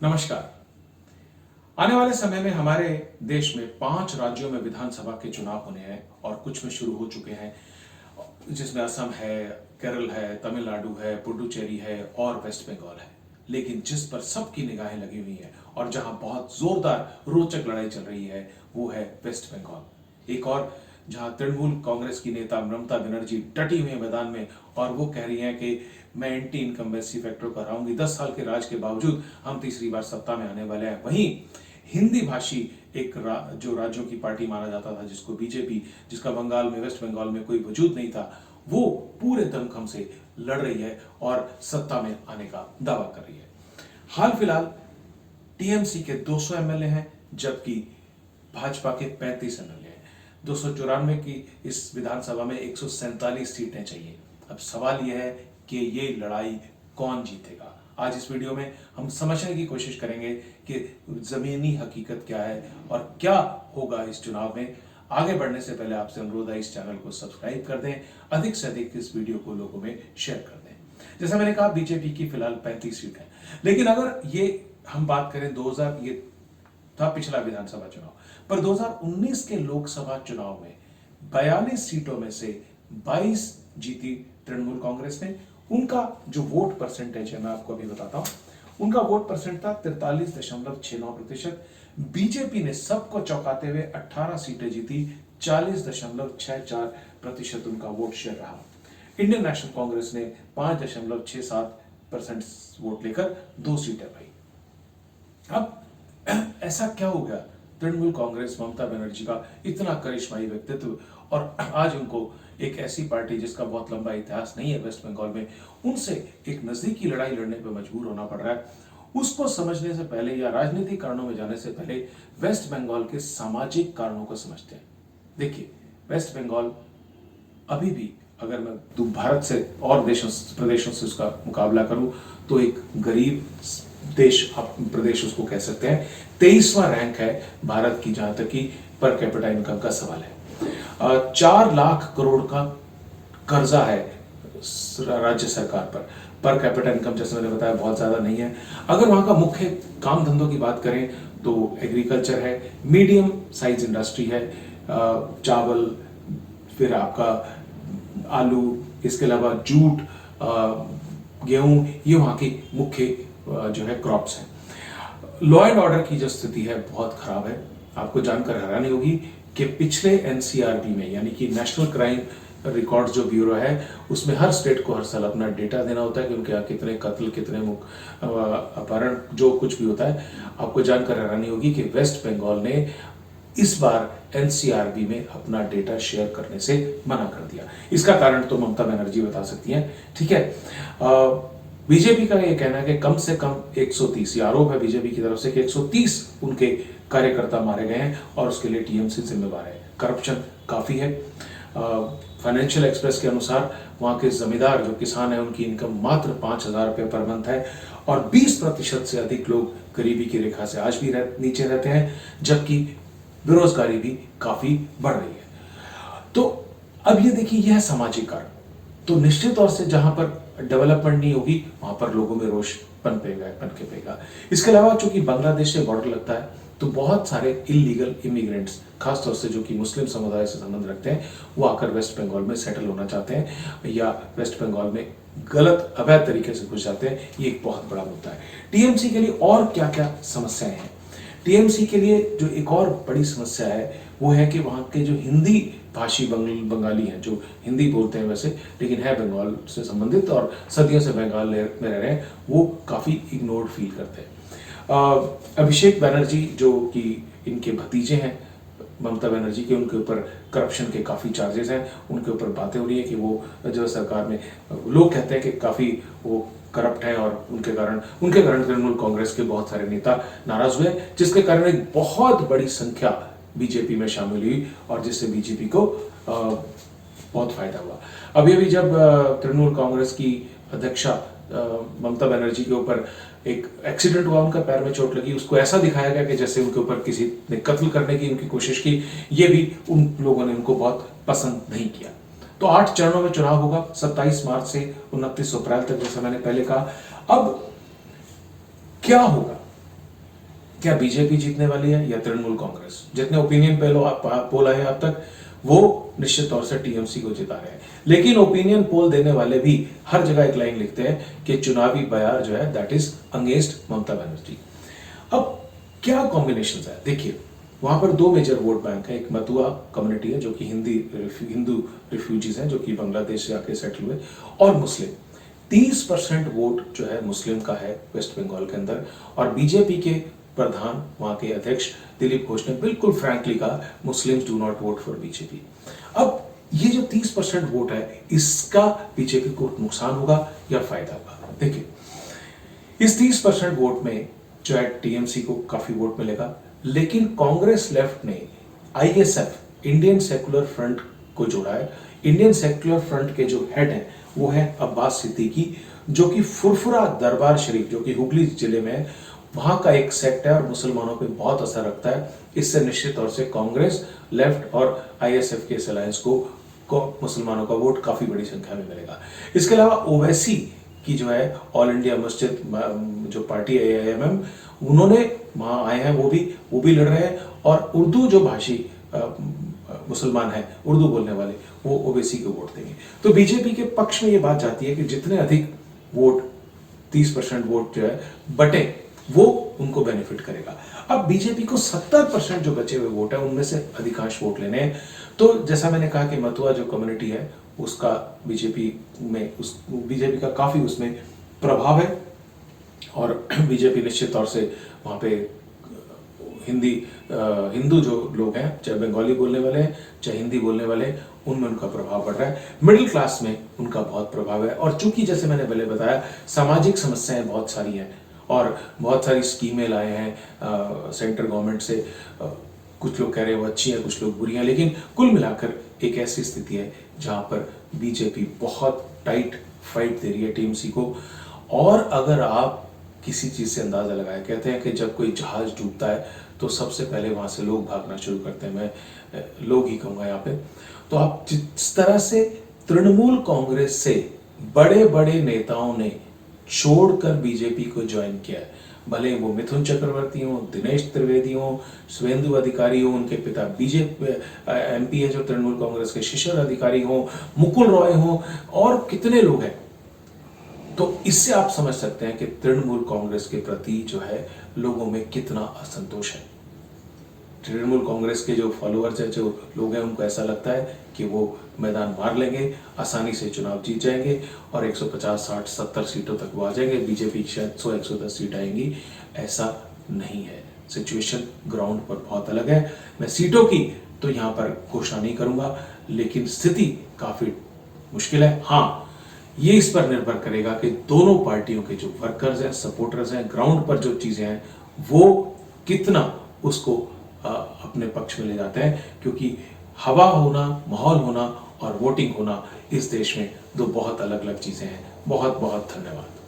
नमस्कार। आने वाले समय में हमारे देश में 5 राज्यों में विधानसभा के चुनाव होने हैं और कुछ में शुरू हो चुके हैं, जिसमें असम है, केरल है, तमिलनाडु है, पुडुचेरी है और वेस्ट बंगाल है। लेकिन जिस पर सबकी निगाहें लगी हुई हैं और जहां बहुत जोरदार रोचक लड़ाई चल रही है वो है वेस्ट बंगाल। एक और जहां तृणमूल कांग्रेस की नेता ममता बनर्जी डटी हुई है मैदान में और वो कह रही हैं कि मैं एंटी इनकम्बेंसी फैक्टर को हराऊंगी। 10 साल के राज के बावजूद हम तीसरी बार सत्ता में आने वाले हैं। वहीं हिंदी भाषी एक जो राज्यों की पार्टी माना जाता था, जिसको बीजेपी, जिसका बंगाल में, वेस्ट बंगाल में कोई वजूद नहीं था, वो पूरे दमखम से लड़ रही है और सत्ता में आने का दावा कर रही है। हाल फिलहाल टीएमसी के 200 एमएलए हैं, जबकि भाजपा के 35 एमएलए हैं। 294 की इस विधानसभा में 147 सीटें चाहिए। अब सवाल यह है कि ये लड़ाई कौन जीतेगा। आज इस वीडियो में हम समझने की कोशिश करेंगे कि जमीनी हकीकत क्या है और क्या होगा इस चुनाव में। आगे बढ़ने से पहले आपसे अनुरोध है, इस चैनल को सब्सक्राइब कर दें, अधिक से अधिक इस वीडियो को लोगों में शेयर कर दें। जैसा मैंने कहा, बीजेपी की फिलहाल 35 सीट है, लेकिन अगर ये हम बात करें 2000, ये था पिछला विधानसभा चुनाव, पर 2019 के लोकसभा चुनाव में 42 सीटों में से 22 जीती तृणमूल कांग्रेस ने। उनका जो वोट परसेंटेज है, मैं आपको अभी बताता हूं, उनका वोट परसेंट था 43.69%। बीजेपी ने सबको चौंकाते हुए 18 सीटें जीती, 40.64% उनका वोट शेयर रहा। इंडियन नेशनल कांग्रेस ने 5.67% वोट लेकर 2 सीटें पाई। अब ऐसा क्या हो गया तृणमूल कांग्रेस, ममता बनर्जी का इतना करिश्माई व्यक्तित्व, और आज उनको एक ऐसी पार्टी जिसका बहुत लंबा इतिहास नहीं है वेस्ट बंगाल में, उनसे एक नजदीकी लड़ाई लड़ने पर मजबूर होना पड़ रहा है। उसको समझने से पहले या राजनीतिक कारणों में जाने से पहले वेस्ट बंगाल के सामाजिक कारणों को समझते हैं। देखिए, वेस्ट बंगाल अभी भी, अगर मैं भारत से और प्रदेशों से उसका मुकाबला करूं, तो एक गरीब प्रदेश उसको कह सकते हैं। 23वां रैंक है भारत की, जहां तक कि पर कैपिटा इनकम का सवाल है। 4 लाख करोड़ का कर्जा है राज्य सरकार पर कैपिटा इनकम, जैसे मैंने बताया, बहुत ज्यादा नहीं है। अगर वहां का मुख्य काम धंधों की बात करें तो एग्रीकल्चर है, मीडियम साइज इंडस्ट्री है, चावल, फिर आपका आलू, इसके अलावा जूट, गेहूं, ये वहां की मुख्य जो है क्रॉप्स हैं। लॉ एंड ऑर्डर की जो स्थिति है बहुत खराब है। आपको जानकर हैरानी होगी कि पिछले एनसीआरबी में, यानी कि नेशनल क्राइम रिकॉर्ड जो ब्यूरो है, उसमें हर स्टेट को हर साल अपना डेटा देना होता है कि उनके यहाँ कितने कत्ल, कितने अपहरण, जो कुछ भी होता है। आपको जानकर हैरानी होगी कि वेस्ट बंगाल ने इस बार एनसीआरबी में अपना डेटा शेयर करने से मना कर दिया। इसका कारण तो ममता बनर्जी बता सकती हैं, ठीक है। बीजेपी का यह कहना है कि कम से कम 130, ये आरोप है बीजेपी की तरफ से कि 130 उनके कार्यकर्ता मारे गए हैं और उसके लिए टीएमसी जिम्मेवार है। करप्शन काफी है। फाइनेंशियल एक्सप्रेस के अनुसार वहां के जमींदार जो किसान हैं, उनकी इनकम मात्र 5,000 रुपए पर मंथ है और 20% से अधिक लोग गरीबी की रेखा से आज भी नीचे रहते हैं, जबकि बेरोजगारी भी काफी बढ़ रही है। तो अब ये देखिए, यह है सामाजिक कारण। तो निश्चित तौर से जहां पर डेवलपमेंट नहीं होगी, वहां पर लोगों में रोष पनपेगा। इसके अलावा चूंकि बांग्लादेश से बॉर्डर लगता है, तो बहुत सारे इलीगल इमिग्रेंट्स, खासतौर से जो कि मुस्लिम समुदाय से संबंध रखते हैं, वो आकर वेस्ट बंगाल में सेटल होना चाहते हैं या वेस्ट बंगाल में गलत, अवैध तरीके से घुस जाते हैं। ये एक बहुत बड़ा मुद्दा है। टीएमसी के लिए और क्या क्या समस्याएं हैं? टीएमसी के लिए जो एक और बड़ी समस्या है वो है कि वहां के जो हिंदी भाषी बंगाली हैं, जो हिंदी बोलते हैं वैसे, लेकिन है बंगाल से संबंधित और सदियों से बंगाल में रह रहे हैं, वो काफी इग्नोर्ड फील करते हैं। अभिषेक बनर्जी, जो कि इनके भतीजे हैं ममता बनर्जी के, उनके ऊपर करप्शन के काफी चार्जेस हैं। उनके ऊपर बातें हो रही है कि वो जो सरकार में, लोग कहते हैं कि काफी वो करप्ट है और उनके कारण तृणमूल कांग्रेस के बहुत सारे नेता नाराज हुए, जिसके कारण एक बहुत बड़ी संख्या बीजेपी में शामिल हुई और जिससे बीजेपी को बहुत फायदा हुआ। अभी अभी जब तृणमूल कांग्रेस की अध्यक्षा ममता बनर्जी के ऊपर एक एक्सीडेंट हुआ, उनका पैर में चोट लगी, उसको ऐसा दिखाया गया कि जैसे उनके ऊपर किसी ने कत्ल करने की उनकी कोशिश की। ये भी उन लोगों ने उनको बहुत पसंद नहीं किया। तो 8 चरणों में चुनाव होगा, 27 मार्च से 29 अप्रैल तक, जैसा मैंने पहले कहा। अब क्या होगा? क्या बीजेपी जीतने वाली है या तृणमूल कांग्रेस? जितने ओपिनियन पोल आए अब तक वो निश्चित तौर से टीएमसी को जिता रहे हैं, लेकिन ओपिनियन पोल देने वाले भी हर जगह एक लाइन लिखते हैं कि चुनावी बयार जो है that is against Mamata Banerjee. अब क्या कॉम्बिनेशन है देखिए, वहां पर दो मेजर वोट बैंक है। एक मतुआ कम्युनिटी है जो कि हिंदू रिफ्यूजीज हैं जो कि बांग्लादेश से आके सेटल हुए, और मुस्लिम। 30% वोट जो है मुस्लिम का है वेस्ट बंगाल के अंदर, और बीजेपी के प्रधान वहां के अध्यक्ष दिलीप घोष ने बिल्कुल फ्रैंकली कहा Muslims do not vote for BJP. अब ये जो 30% वोट है इसका बीजेपी को नुकसान होगा या फायदा होगा? देखिए, इस 30% वोट में जो है टीएमसी को काफी वोट मिलेगा, लेकिन कांग्रेस लेफ्ट ने आईएसएफ इंडियन सेक्युलर फ्रंट को जोड़ा है। इंडियन सेक्युलर फ्रंट के जो हेड हैं वो है अब्बास सिद्दीकी, जो कि फुरफुरा दरबार शरीफ जो कि हुगली जिले में है, वहां का एक सेक्ट है और मुसलमानों पे बहुत असर रखता है। इससे निश्चित तौर से कांग्रेस लेफ्ट और आईएसएफ के इस अलायंस को मुसलमानों का वोट काफी बड़ी संख्या में मिलेगा। इसके अलावा ओवैसी की जो है ऑल इंडिया मस्जिद जो पार्टी है एआईएमएम, उन्होंने वहां आए हैं, वो भी लड़ रहे हैं, और उर्दू जो भाषी मुसलमान हैं उर्दू बोलने वाले वो ओवैसी को वोट देंगे। तो बीजेपी के पक्ष में ये बात जाती है कि जितने अधिक वोट 30% वोट जो है बटे वो उनको बेनिफिट करेगा। अब बीजेपी को 70% जो बचे हुए वोट है उनमें से अधिकांश वोट लेने हैं। तो जैसा मैंने कहा कि मतुआ जो कम्युनिटी है उसका बीजेपी का काफी उसमें प्रभाव है, और बीजेपी निश्चित तौर से वहां पे हिंदू जो लोग हैं, चाहे बंगाली बोलने वाले हैं चाहे हिंदी बोलने वाले हैं, उनमें उनका प्रभाव बढ़ रहा है। मिडिल क्लास में उनका बहुत प्रभाव है, और चूंकि जैसे मैंने पहले बताया सामाजिक समस्याएं बहुत सारी हैं और बहुत सारी स्कीमें लाए हैं सेंट्रल गवर्नमेंट से। कुछ लोग कह रहे हैं वो अच्छी है, कुछ लोग बुरी हैं, लेकिन कुल मिलाकर एक ऐसी स्थिति है जहां पर बीजेपी बहुत टाइट फाइट दे रही है टीएमसी को। और अगर आप किसी चीज से अंदाजा लगाए, कहते हैं कि जब कोई जहाज डूबता है तो सबसे पहले वहां से लोग भागना शुरू करते हैं, मैं लोग ही कहूंगा यहाँ पे। तो आप जिस तरह से तृणमूल कांग्रेस से बड़े बड़े नेताओं ने छोड़कर बीजेपी को ज्वाइन किया है, भले वो मिथुन चक्रवर्ती हो, दिनेश त्रिवेदी हो, शुभेंदु अधिकारी हो, उनके पिता बीजेपी एमपी है जो तृणमूल कांग्रेस के शिशिर अधिकारी हो, मुकुल रॉय हो, और कितने लोग हैं। तो इससे आप समझ सकते हैं कि तृणमूल कांग्रेस के प्रति जो है लोगों में कितना असंतोष है। तृणमूल कांग्रेस के जो फॉलोअर्स हैं, जो लोग हैं, उनको ऐसा लगता है कि वो मैदान मार लेंगे, आसानी से चुनाव जीत जाएंगे और 150, 60, 70 सीटों तक वो आ जाएंगे। बीजेपी शायद 100, 110 सीट आएंगी। ऐसा नहीं है, सिचुएशन ग्राउंड पर बहुत अलग है। मैं सीटों की तो यहाँ पर घोषणा नहीं करूंगा, लेकिन स्थिति काफी मुश्किल है। हाँ, ये इस पर निर्भर करेगा कि दोनों पार्टियों के जो वर्कर्स हैं, सपोर्टर्स हैं, ग्राउंड पर जो चीजें हैं, वो कितना उसको अपने पक्ष में ले जाते हैं, क्योंकि हवा होना, माहौल होना और वोटिंग होना इस देश में दो बहुत अलग अलग चीजें हैं। बहुत बहुत धन्यवाद।